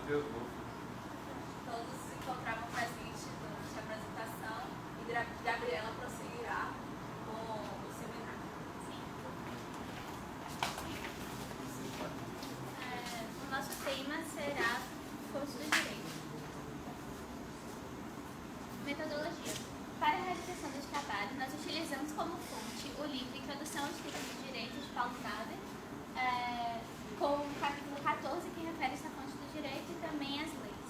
Todos se encontravam presentes durante a apresentação e Gabriela prosseguirá com o seminário. O nosso tema será curso do direito. Metodologia. Para a realização deste trabalho, nós utilizamos como fonte o livro Introdução ao Estudo do Direito de Paulo Nader, com o capítulo 14, que refere-se à fonte do direito e também às leis.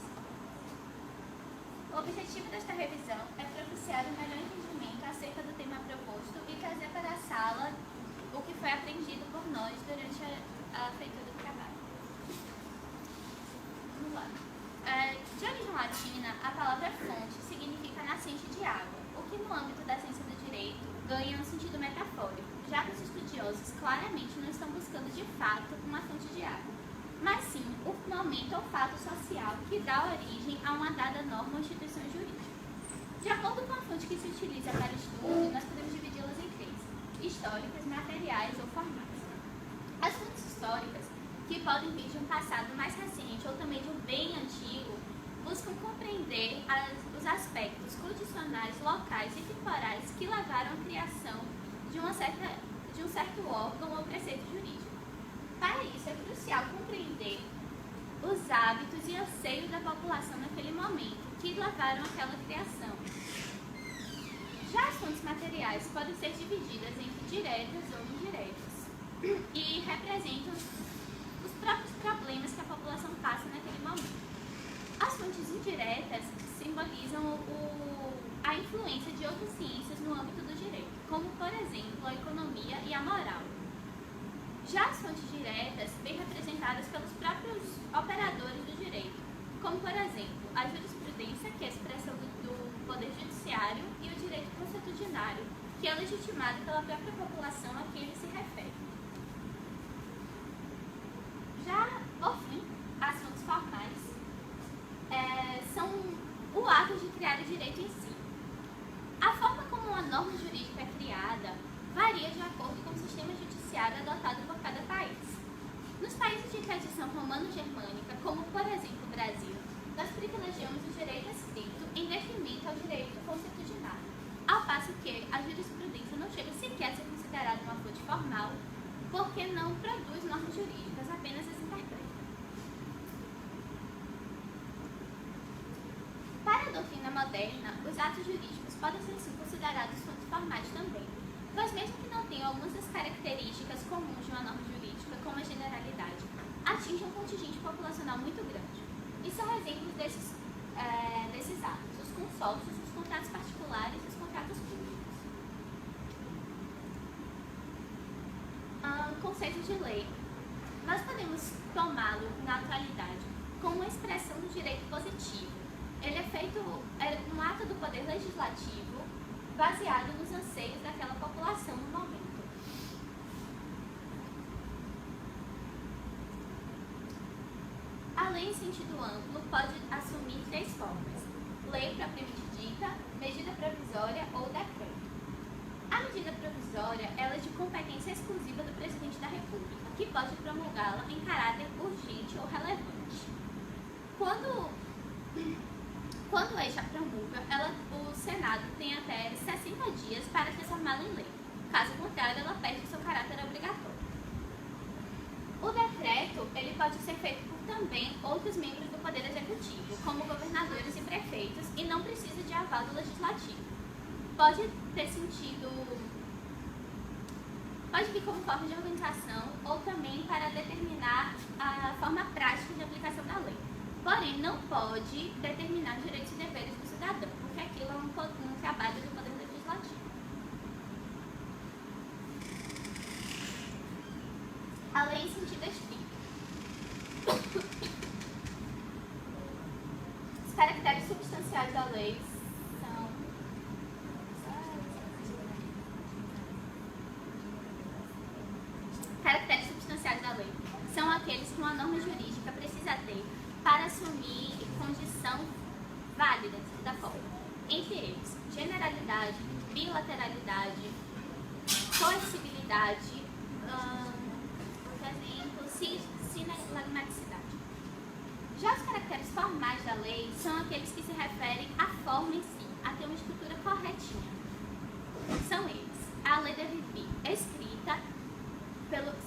O objetivo desta revisão é propiciar um melhor entendimento acerca do tema proposto e trazer para a sala o que foi aprendido por nós durante a feitura do trabalho. Vamos lá. De origem latina, a palavra fonte significa nascente de água, o que no âmbito da ciência do direito ganha um sentido metafórico, já que os estudiosos claramente não estão buscando de fato uma fonte de água, mas sim o momento ou fato social que dá origem a uma dada norma ou instituição jurídica. De acordo com a fonte que se utiliza para o estudo, nós podemos dividi-las em três: históricas, materiais ou formais. As fontes históricas, que podem vir de um passado mais recente ou também de um bem antigo, buscam compreender os aspectos condicionais, locais e temporais que levaram à criação de um certo órgão ou preceito jurídico. Para isso, é crucial compreender os hábitos e anseios da população naquele momento que levaram àquela criação. Já as fontes materiais podem ser divididas entre diretas ou indiretas e representam os próprios problemas que a população passa naquele momento. As fontes indiretas simbolizam a influência de outras ciências no âmbito do direito, como, por exemplo, a economia e a moral. Já as fontes diretas vêm representadas pelos próprios operadores do direito, como, por exemplo, a jurisprudência, que é a expressão do poder judiciário, e o direito consuetudinário, que é legitimado pela própria população a quem ele se refere. Já, por fim, as fontes formais são o ato de criar o direito em si. A forma como uma norma jurídica é criada varia de acordo com o sistema judiciário adotado por cada país. Nos países de tradição romano-germânica, como por exemplo o Brasil, nós privilegiamos o direito escrito em detrimento ao direito consuetudinário, ao passo que a jurisprudência não chega sequer a ser considerada uma fonte formal, porque não produz normas jurídicas, apenas as interpreta. Para a doutrina moderna, os atos jurídicos podem ser sim considerados fontes formais também, pois mesmo que não tenham algumas das características comuns de uma norma jurídica, como a generalidade, atingem um contingente populacional muito grande. E são exemplos desses atos: os consórcios, os contratos particulares e os contratos públicos. Conceito de lei. Nós podemos tomá-lo, na atualidade, como uma expressão do direito positivo. Ele é feito um ato do poder legislativo baseado nos anseios daquela população no momento. A lei em sentido amplo pode assumir três formas: lei propriamente dita, medida provisória ou decreto. A medida provisória ela é de competência exclusiva do Presidente da República, que pode promulgá-la em caráter urgente ou relevante. Quando este a promulga, o Senado tem até 60 dias para transformá-la em lei. Caso contrário, ela perde seu caráter obrigatório. O decreto ele pode ser feito por também outros membros do Poder Executivo, como governadores e prefeitos, e não precisa de aval do Legislativo. Pode vir como forma de organização ou também para determinar a forma prática de aplicação da lei. Porém, não pode determinar direitos e deveres do cidadão, porque aquilo é um trabalho do Poder Legislativo. A lei em sentido estrito. Os caracteres substanciais da lei são... Caracteres substanciais da lei são aqueles que uma norma jurídica precisa ter para assumir condição válida da forma. Entre eles, generalidade, bilateralidade, coercibilidade, por exemplo, sinalagmaticidade. Já os caracteres formais da lei são aqueles que se referem à forma em si, a ter uma estrutura corretinha. São eles. A lei deve vir escrita,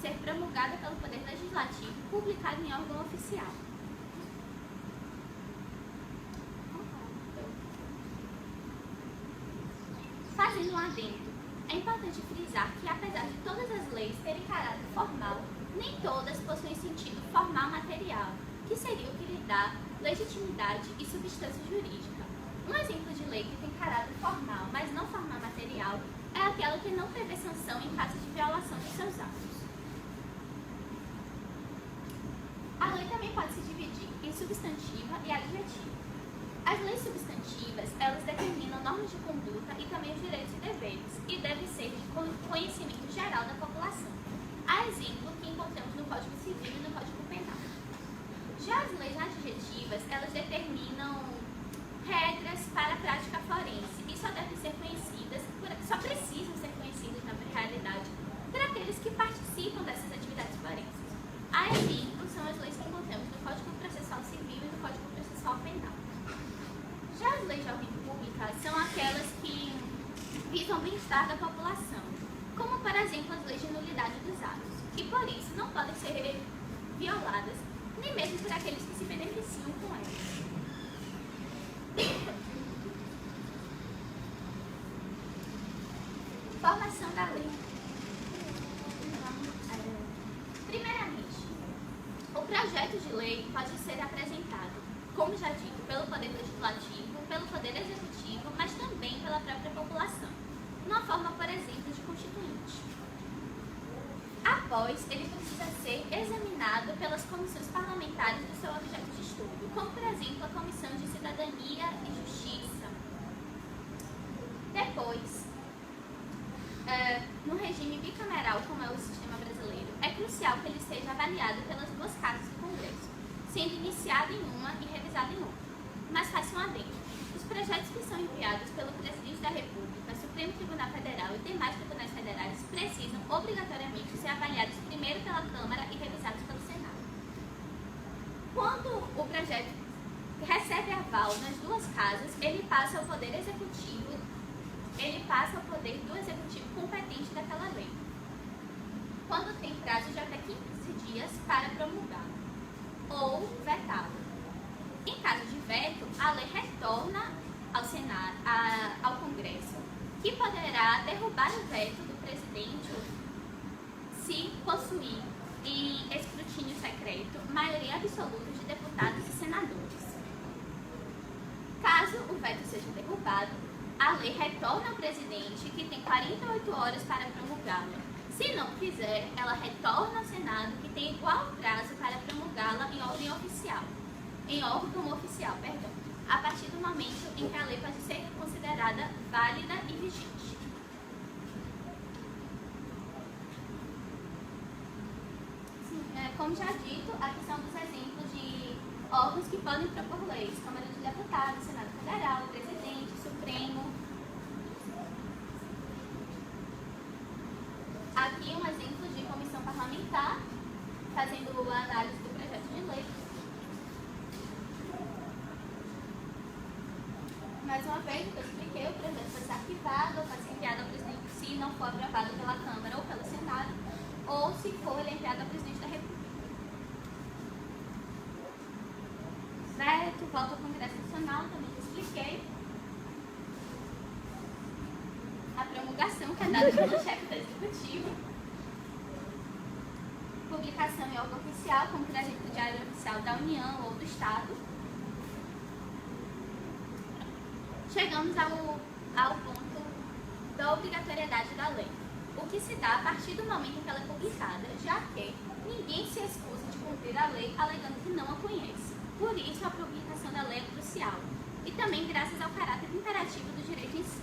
ser promulgada pelo Poder Legislativo, publicada em órgão oficial. Fazendo um adendo, é importante frisar que, apesar de todas as leis terem caráter formal, nem todas possuem sentido formal material, que seria o que lhe dá legitimidade e substância jurídica. Um exemplo de lei que tem caráter formal, mas não formal material, é aquela que não prevê sanção em caso de violação de seus atos. A lei também pode se dividir em substantiva e adjetiva. As leis substantivas, elas determinam normas de conduta e também os direitos e deveres, e devem ser de conhecimento geral da população. A exemplo que encontramos no Código Civil e no Código Penal. Já as leis adjetivas, elas determinam regras para a prática forense e só devem ser conhecidas, só precisam ser conhecidas na realidade por aqueles que participam dessas atividades forenses. A exemplo são as leis que encontramos no Código Processual Civil e no Código Processual Penal. Já as leis de ordem pública são aquelas que visam o bem-estar da população, como, por exemplo, as leis de nulidade dos atos, e por isso não podem ser violadas, nem mesmo por aqueles que se beneficiam com elas. Formação da lei. Primeiramente, o projeto de lei pode ser apresentado, como já dito, pelo Poder Legislativo, pelo Poder Executivo, mas também pela própria população, numa forma, por exemplo, de constituinte. Após, ele precisa ser examinado pelas comissões parlamentares do seu objeto de estudo, como, por exemplo, a Comissão de Cidadania e Justiça. Depois, no regime bicameral, como é o sistema brasileiro, é crucial que ele seja avaliado pelas duas casas do Congresso, sendo iniciado em uma e revisado em outra. Mas faça um adendo. Os projetos que são enviados pelo Presidente da República, Supremo Tribunal Federal e demais tribunais federais precisam obrigatoriamente ser avaliados primeiro pela Câmara e revisados pelo Senado. Quando o projeto recebe aval nas duas casas, ele passa ao Poder Executivo, do Executivo competente daquela lei, quando tem prazo de até 15 dias para promulgá-lo ou vetá-lo. Em caso de veto, a lei retorna ao Senado, ao Congresso, que poderá derrubar o veto do presidente se possuir em escrutínio secreto maioria absoluta de deputados e senadores. Caso o veto seja derrubado, a lei retorna ao presidente, que tem 48 horas para promulgá-la. Se não quiser, ela retorna ao Senado, que tem igual prazo para promulgá-la em órgão oficial, a partir do momento em que a lei pode ser considerada válida e vigente. Como já dito, aqui são dos exemplos de órgãos que podem propor leis: Câmara dos Deputados, Senado Federal, Presidente, Supremo. Aqui um exemplo de comissão parlamentar, fazendo a análise do projeto de lei. Mais uma vez, eu expliquei, o projeto pode ser arquivado ou pode ser enviado ao presidente se não for aprovado pela Câmara ou pelo Senado, ou se for ele enviado ao presidente da República. Veto, volta ao Congresso Nacional, também expliquei. A promulgação, que é dada pelo chefe do Executivo. Publicação em órgão oficial, como por exemplo o Diário Oficial da União ou do Estado. Chegamos ao ponto da obrigatoriedade da lei, o que se dá a partir do momento em que ela é publicada, já que ninguém se excusa de cumprir a lei alegando que não a conhece. Por isso, a publicação da lei é crucial, e também graças ao caráter imperativo do direito em si.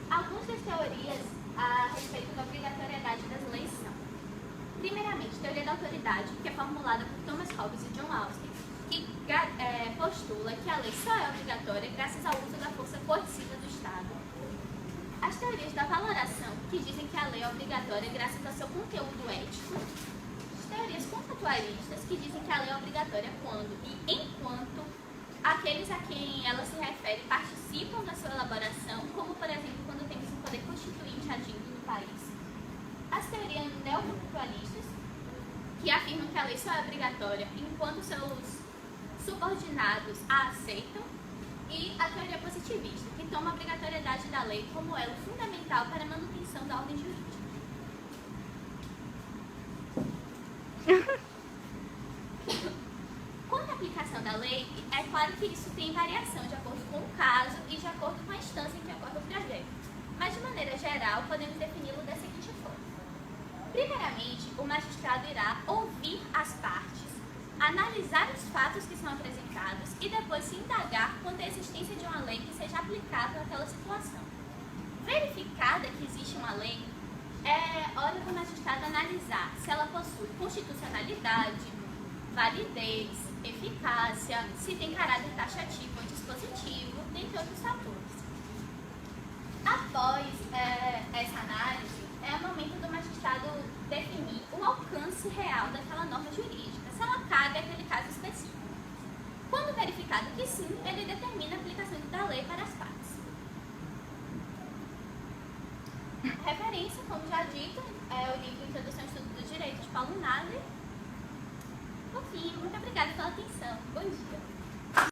Algumas das teorias a respeito da obrigatoriedade das leis são: primeiramente, teoria da autoridade, que é formulada por Thomas Hobbes e John Austin, que postula que a lei só é obrigatória graças ao uso da força coerciva do Estado. As teorias da valoração, que dizem que a lei é obrigatória graças ao seu conteúdo ético. As teorias neoconstrutualistas, que dizem que a lei é obrigatória quando e enquanto aqueles a quem ela se refere participam da sua elaboração, como, por exemplo, quando temos um poder constituinte agindo no país. As teorias neoconstrutualistas, que afirmam que a lei só é obrigatória enquanto seus subordinados a aceitam, e a teoria positivista, que toma a obrigatoriedade da lei como elo fundamental para a manutenção da ordem jurídica. Quanto à aplicação da lei, é claro que isso tem variação de acordo com o caso e de acordo com a instância em que ocorre o projeto. Mas, de maneira geral, podemos defini-lo da seguinte forma. Primeiramente, o magistrado irá ouvir as partes, analisar os fatos que são apresentados e depois se indagar quanto à existência de uma lei que seja aplicável àquela situação. Verificada que existe uma lei, é hora do magistrado analisar se ela possui constitucionalidade, validez, eficácia, se tem caráter taxativo ou dispositivo, dentre outros fatores. Após essa análise, é o momento do magistrado definir o alcance real daquela norma jurídica, se ela cabe àquele caso específico. Quando verificado que sim, ele determina a aplicação da lei para as partes. Referência, como já dito, é o livro Introdução ao Estudo do Direito de Paulo Nader. Por fim, muito obrigada pela atenção. Bom dia.